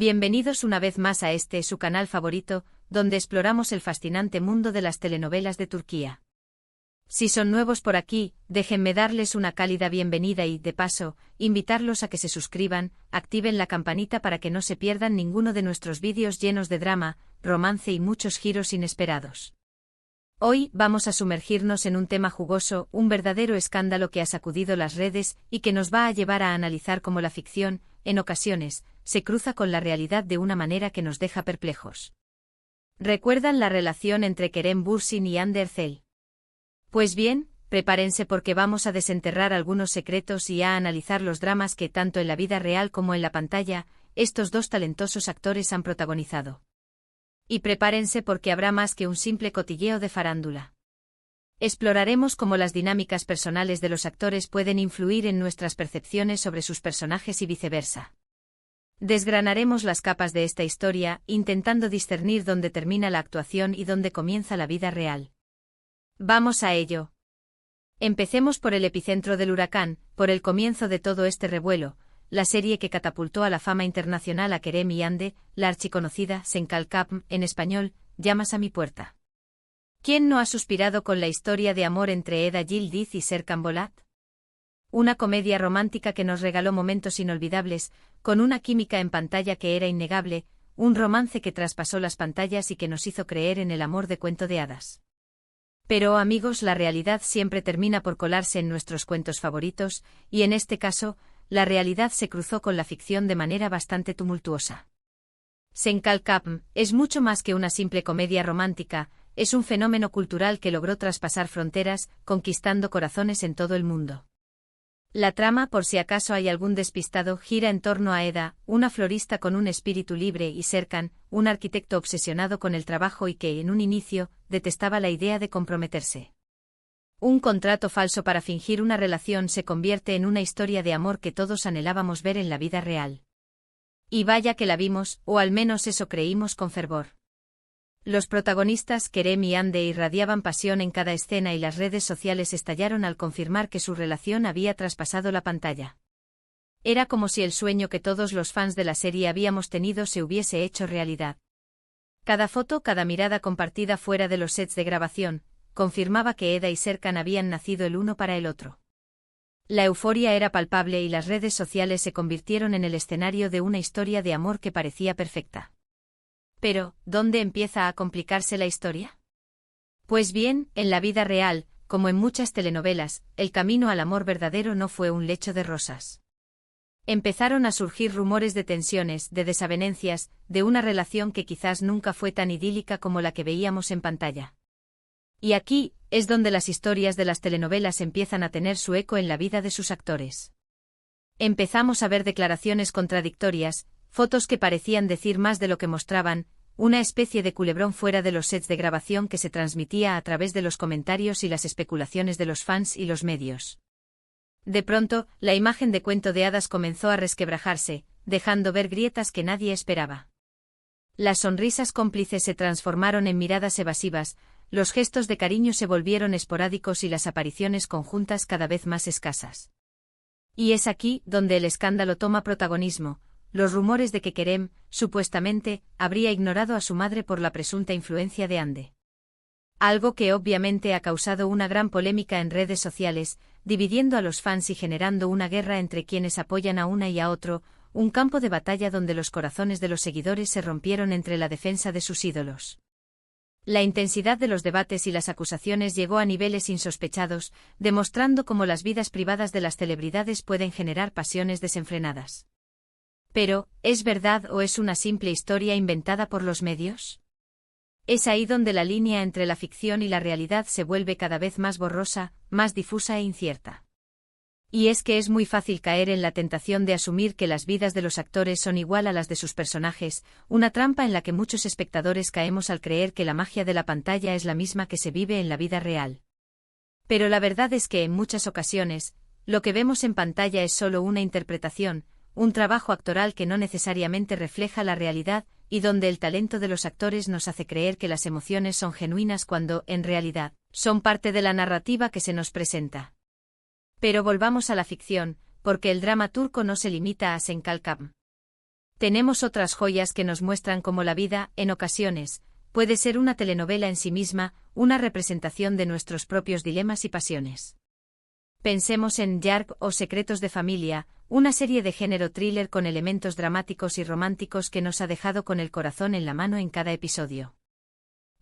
Bienvenidos una vez más a su canal favorito, donde exploramos el fascinante mundo de las telenovelas de Turquía. Si son nuevos por aquí, déjenme darles una cálida bienvenida y, de paso, invitarlos a que se suscriban, activen la campanita para que no se pierdan ninguno de nuestros vídeos llenos de drama, romance y muchos giros inesperados. Hoy vamos a sumergirnos en un tema jugoso, un verdadero escándalo que ha sacudido las redes y que nos va a llevar a analizar cómo la ficción, en ocasiones, se cruza con la realidad de una manera que nos deja perplejos. ¿Recuerdan la relación entre Kerem Bürsin y Hande Erçel? Pues bien, prepárense porque vamos a desenterrar algunos secretos y a analizar los dramas que, tanto en la vida real como en la pantalla, estos dos talentosos actores han protagonizado. Y prepárense porque habrá más que un simple cotilleo de farándula. Exploraremos cómo las dinámicas personales de los actores pueden influir en nuestras percepciones sobre sus personajes y viceversa. Desgranaremos las capas de esta historia, intentando discernir dónde termina la actuación y dónde comienza la vida real. Vamos a ello. Empecemos por el epicentro del huracán, por el comienzo de todo este revuelo, la serie que catapultó a la fama internacional a Kerem y Hande, la archiconocida Sen Kalkapm, en español, Llamas a mi puerta. ¿Quién no ha suspirado con la historia de amor entre Eda Yildiz y Serkan Bolat? Una comedia romántica que nos regaló momentos inolvidables, con una química en pantalla que era innegable, un romance que traspasó las pantallas y que nos hizo creer en el amor de cuento de hadas. Pero, amigos, la realidad siempre termina por colarse en nuestros cuentos favoritos, y en este caso, la realidad se cruzó con la ficción de manera bastante tumultuosa. Sen Kalkapm es mucho más que una simple comedia romántica, es un fenómeno cultural que logró traspasar fronteras, conquistando corazones en todo el mundo. La trama, por si acaso hay algún despistado, gira en torno a Eda, una florista con un espíritu libre, y Serkan, un arquitecto obsesionado con el trabajo y que, en un inicio, detestaba la idea de comprometerse. Un contrato falso para fingir una relación se convierte en una historia de amor que todos anhelábamos ver en la vida real. Y vaya que la vimos, o al menos eso creímos con fervor. Los protagonistas Kerem y Hande irradiaban pasión en cada escena y las redes sociales estallaron al confirmar que su relación había traspasado la pantalla. Era como si el sueño que todos los fans de la serie habíamos tenido se hubiese hecho realidad. Cada foto, cada mirada compartida fuera de los sets de grabación, confirmaba que Eda y Serkan habían nacido el uno para el otro. La euforia era palpable y las redes sociales se convirtieron en el escenario de una historia de amor que parecía perfecta. Pero, ¿dónde empieza a complicarse la historia? Pues bien, en la vida real, como en muchas telenovelas, el camino al amor verdadero no fue un lecho de rosas. Empezaron a surgir rumores de tensiones, de desavenencias, de una relación que quizás nunca fue tan idílica como la que veíamos en pantalla. Y aquí es donde las historias de las telenovelas empiezan a tener su eco en la vida de sus actores. Empezamos a ver declaraciones contradictorias, fotos que parecían decir más de lo que mostraban, una especie de culebrón fuera de los sets de grabación que se transmitía a través de los comentarios y las especulaciones de los fans y los medios. De pronto, la imagen de cuento de hadas comenzó a resquebrajarse, dejando ver grietas que nadie esperaba. Las sonrisas cómplices se transformaron en miradas evasivas, los gestos de cariño se volvieron esporádicos y las apariciones conjuntas cada vez más escasas. Y es aquí donde el escándalo toma protagonismo. Los rumores de que Kerem, supuestamente, habría ignorado a su madre por la presunta influencia de Hande. Algo que obviamente ha causado una gran polémica en redes sociales, dividiendo a los fans y generando una guerra entre quienes apoyan a una y a otro, un campo de batalla donde los corazones de los seguidores se rompieron entre la defensa de sus ídolos. La intensidad de los debates y las acusaciones llegó a niveles insospechados, demostrando cómo las vidas privadas de las celebridades pueden generar pasiones desenfrenadas. Pero, ¿es verdad o es una simple historia inventada por los medios? Es ahí donde la línea entre la ficción y la realidad se vuelve cada vez más borrosa, más difusa e incierta. Y es que es muy fácil caer en la tentación de asumir que las vidas de los actores son igual a las de sus personajes, una trampa en la que muchos espectadores caemos al creer que la magia de la pantalla es la misma que se vive en la vida real. Pero la verdad es que en muchas ocasiones, lo que vemos en pantalla es solo una interpretación, un trabajo actoral que no necesariamente refleja la realidad, y donde el talento de los actores nos hace creer que las emociones son genuinas cuando, en realidad, son parte de la narrativa que se nos presenta. Pero volvamos a la ficción, porque el drama turco no se limita a Sen Kalkapm. Tenemos otras joyas que nos muestran cómo la vida, en ocasiones, puede ser una telenovela en sí misma, una representación de nuestros propios dilemas y pasiones. Pensemos en Yark o Secretos de Familia, una serie de género thriller con elementos dramáticos y románticos que nos ha dejado con el corazón en la mano en cada episodio.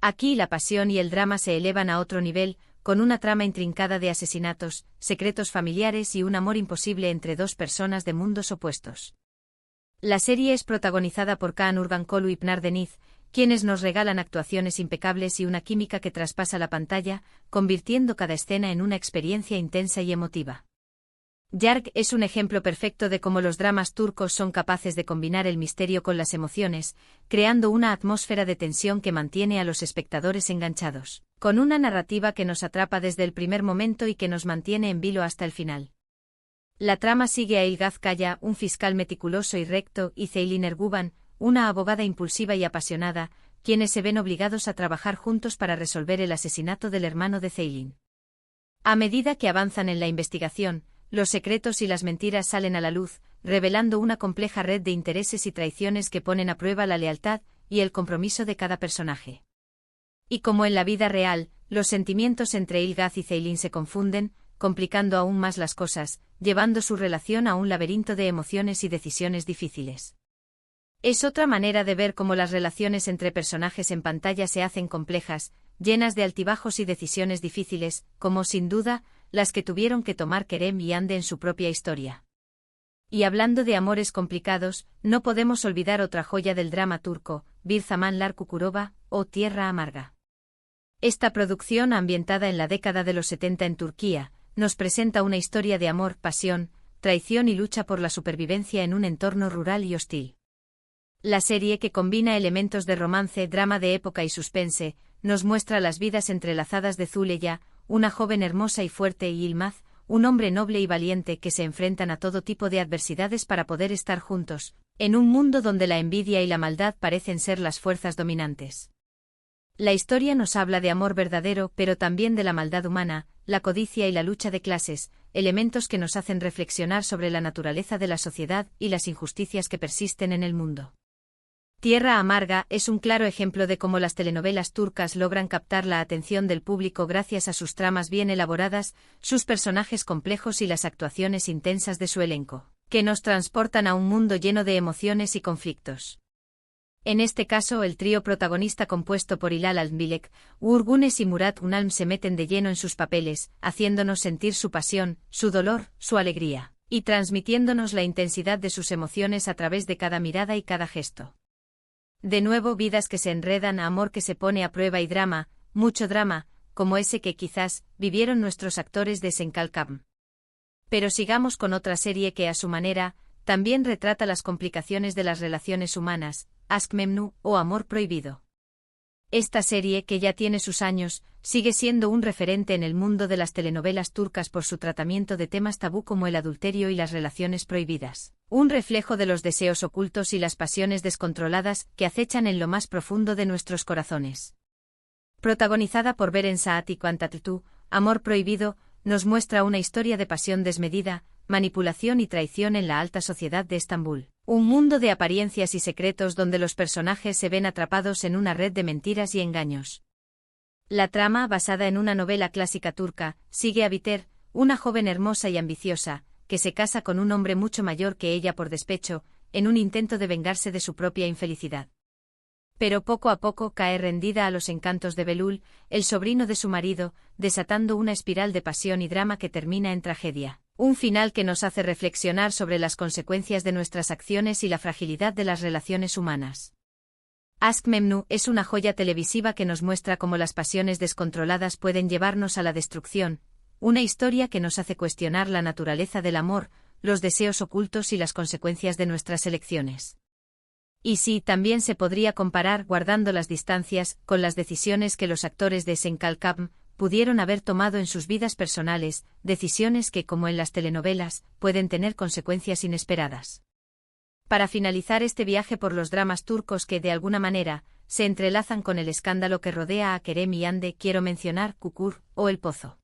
Aquí la pasión y el drama se elevan a otro nivel, con una trama intrincada de asesinatos, secretos familiares y un amor imposible entre dos personas de mundos opuestos. La serie es protagonizada por Kaan Urbankolu y Pnar Deniz, quienes nos regalan actuaciones impecables y una química que traspasa la pantalla, convirtiendo cada escena en una experiencia intensa y emotiva. Yark es un ejemplo perfecto de cómo los dramas turcos son capaces de combinar el misterio con las emociones, creando una atmósfera de tensión que mantiene a los espectadores enganchados, con una narrativa que nos atrapa desde el primer momento y que nos mantiene en vilo hasta el final. La trama sigue a Ilgaz Kaya, un fiscal meticuloso y recto, y Ceylin Erguvan, una abogada impulsiva y apasionada, quienes se ven obligados a trabajar juntos para resolver el asesinato del hermano de Ceylin. A medida que avanzan en la investigación, los secretos y las mentiras salen a la luz, revelando una compleja red de intereses y traiciones que ponen a prueba la lealtad y el compromiso de cada personaje. Y como en la vida real, los sentimientos entre Ilgaz y Ceylin se confunden, complicando aún más las cosas, llevando su relación a un laberinto de emociones y decisiones difíciles. Es otra manera de ver cómo las relaciones entre personajes en pantalla se hacen complejas, llenas de altibajos y decisiones difíciles, como sin duda, las que tuvieron que tomar Kerem y Hande en su propia historia. Y hablando de amores complicados, no podemos olvidar otra joya del drama turco, Bir Zamanlar Kukurova, o Tierra Amarga. Esta producción, ambientada en la década de los 70 en Turquía, nos presenta una historia de amor, pasión, traición y lucha por la supervivencia en un entorno rural y hostil. La serie, que combina elementos de romance, drama de época y suspense, nos muestra las vidas entrelazadas de Zuleya, una joven hermosa y fuerte, y Yılmaz, un hombre noble y valiente que se enfrentan a todo tipo de adversidades para poder estar juntos, en un mundo donde la envidia y la maldad parecen ser las fuerzas dominantes. La historia nos habla de amor verdadero, pero también de la maldad humana, la codicia y la lucha de clases, elementos que nos hacen reflexionar sobre la naturaleza de la sociedad y las injusticias que persisten en el mundo. Tierra Amarga es un claro ejemplo de cómo las telenovelas turcas logran captar la atención del público gracias a sus tramas bien elaboradas, sus personajes complejos y las actuaciones intensas de su elenco, que nos transportan a un mundo lleno de emociones y conflictos. En este caso, el trío protagonista compuesto por Hilal Almbilek, Uğur Güneş y Murat Unalm se meten de lleno en sus papeles, haciéndonos sentir su pasión, su dolor, su alegría, y transmitiéndonos la intensidad de sus emociones a través de cada mirada y cada gesto. De nuevo, vidas que se enredan, amor que se pone a prueba y drama, mucho drama, como ese que quizás vivieron nuestros actores de Senkalkam. Pero sigamos con otra serie que a su manera también retrata las complicaciones de las relaciones humanas, Aşk Memnu, o Amor Prohibido. Esta serie, que ya tiene sus años, sigue siendo un referente en el mundo de las telenovelas turcas por su tratamiento de temas tabú como el adulterio y las relaciones prohibidas, un reflejo de los deseos ocultos y las pasiones descontroladas que acechan en lo más profundo de nuestros corazones. Protagonizada por Beren Saat y Kuan Tatlıtuğ, Amor Prohibido nos muestra una historia de pasión desmedida, manipulación y traición en la alta sociedad de Estambul. Un mundo de apariencias y secretos donde los personajes se ven atrapados en una red de mentiras y engaños. La trama, basada en una novela clásica turca, sigue a Biter, una joven hermosa y ambiciosa, que se casa con un hombre mucho mayor que ella por despecho, en un intento de vengarse de su propia infelicidad. Pero poco a poco cae rendida a los encantos de Belul, el sobrino de su marido, desatando una espiral de pasión y drama que termina en tragedia. Un final que nos hace reflexionar sobre las consecuencias de nuestras acciones y la fragilidad de las relaciones humanas. Aşk Memnu es una joya televisiva que nos muestra cómo las pasiones descontroladas pueden llevarnos a la destrucción, una historia que nos hace cuestionar la naturaleza del amor, los deseos ocultos y las consecuencias de nuestras elecciones. Y sí, también se podría comparar, guardando las distancias, con las decisiones que los actores de Senkalkam pudieron haber tomado en sus vidas personales, decisiones que, como en las telenovelas, pueden tener consecuencias inesperadas. Para finalizar este viaje por los dramas turcos que, de alguna manera, se entrelazan con el escándalo que rodea a Kerem y Hande, quiero mencionar Kukur, o El Pozo.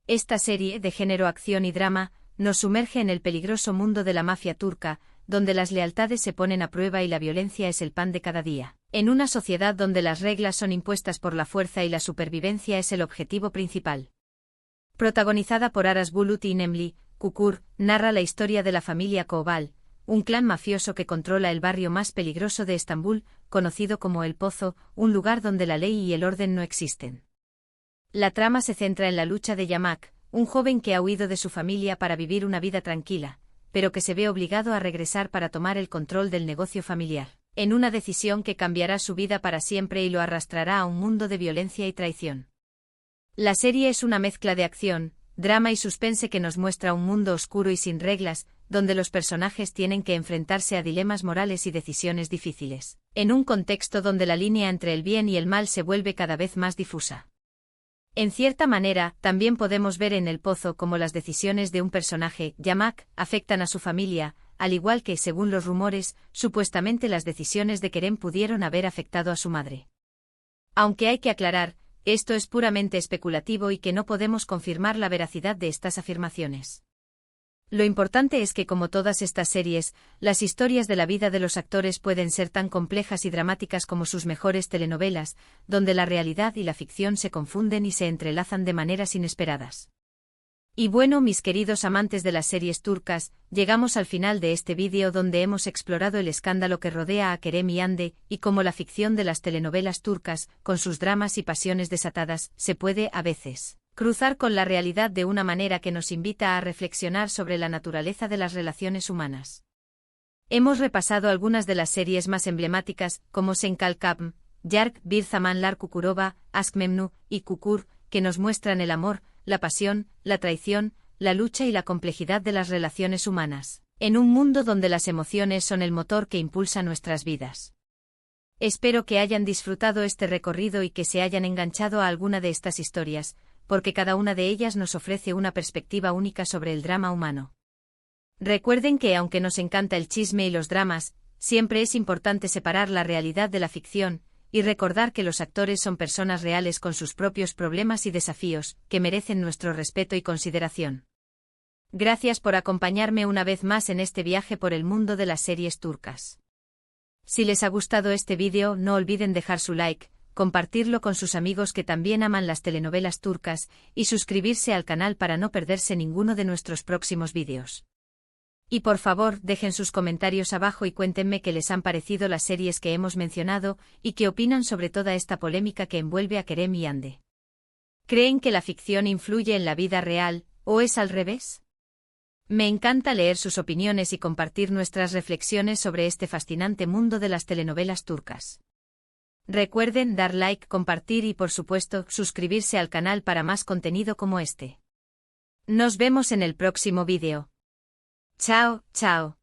Esta serie, de género acción y drama, nos sumerge en el peligroso mundo de la mafia turca, donde las lealtades se ponen a prueba y la violencia es el pan de cada día. En una sociedad donde las reglas son impuestas por la fuerza y la supervivencia es el objetivo principal. Protagonizada por Aras Bulut y Nemli, Kukur, narra la historia de la familia Koval, un clan mafioso que controla el barrio más peligroso de Estambul, conocido como El Pozo, un lugar donde la ley y el orden no existen. La trama se centra en la lucha de Yamak, un joven que ha huido de su familia para vivir una vida tranquila, pero que se ve obligado a regresar para tomar el control del negocio familiar, en una decisión que cambiará su vida para siempre y lo arrastrará a un mundo de violencia y traición. La serie es una mezcla de acción, drama y suspense que nos muestra un mundo oscuro y sin reglas, donde los personajes tienen que enfrentarse a dilemas morales y decisiones difíciles, en un contexto donde la línea entre el bien y el mal se vuelve cada vez más difusa. En cierta manera, también podemos ver en El Pozo cómo las decisiones de un personaje, Yamak, afectan a su familia, al igual que, según los rumores, supuestamente las decisiones de Kerem pudieron haber afectado a su madre. Aunque hay que aclarar, esto es puramente especulativo y que no podemos confirmar la veracidad de estas afirmaciones. Lo importante es que, como todas estas series, las historias de la vida de los actores pueden ser tan complejas y dramáticas como sus mejores telenovelas, donde la realidad y la ficción se confunden y se entrelazan de maneras inesperadas. Y bueno, mis queridos amantes de las series turcas, llegamos al final de este vídeo donde hemos explorado el escándalo que rodea a Kerem y Hande y cómo la ficción de las telenovelas turcas, con sus dramas y pasiones desatadas, se puede, a veces, cruzar con la realidad de una manera que nos invita a reflexionar sobre la naturaleza de las relaciones humanas. Hemos repasado algunas de las series más emblemáticas, como Sen Kalkapm, Yark Bir Zamanlar Kukurova, Aşk Memnu y Kukur, que nos muestran el amor, la pasión, la traición, la lucha y la complejidad de las relaciones humanas, en un mundo donde las emociones son el motor que impulsa nuestras vidas. Espero que hayan disfrutado este recorrido y que se hayan enganchado a alguna de estas historias, porque cada una de ellas nos ofrece una perspectiva única sobre el drama humano. Recuerden que, aunque nos encanta el chisme y los dramas, siempre es importante separar la realidad de la ficción, y recordar que los actores son personas reales con sus propios problemas y desafíos, que merecen nuestro respeto y consideración. Gracias por acompañarme una vez más en este viaje por el mundo de las series turcas. Si les ha gustado este vídeo, no olviden dejar su like, compartirlo con sus amigos que también aman las telenovelas turcas, y suscribirse al canal para no perderse ninguno de nuestros próximos vídeos. Y por favor, dejen sus comentarios abajo y cuéntenme qué les han parecido las series que hemos mencionado, y qué opinan sobre toda esta polémica que envuelve a Kerem y Hande. ¿Creen que la ficción influye en la vida real, o es al revés? Me encanta leer sus opiniones y compartir nuestras reflexiones sobre este fascinante mundo de las telenovelas turcas. Recuerden dar like, compartir y por supuesto, suscribirse al canal para más contenido como este. Nos vemos en el próximo vídeo. Chao, chao.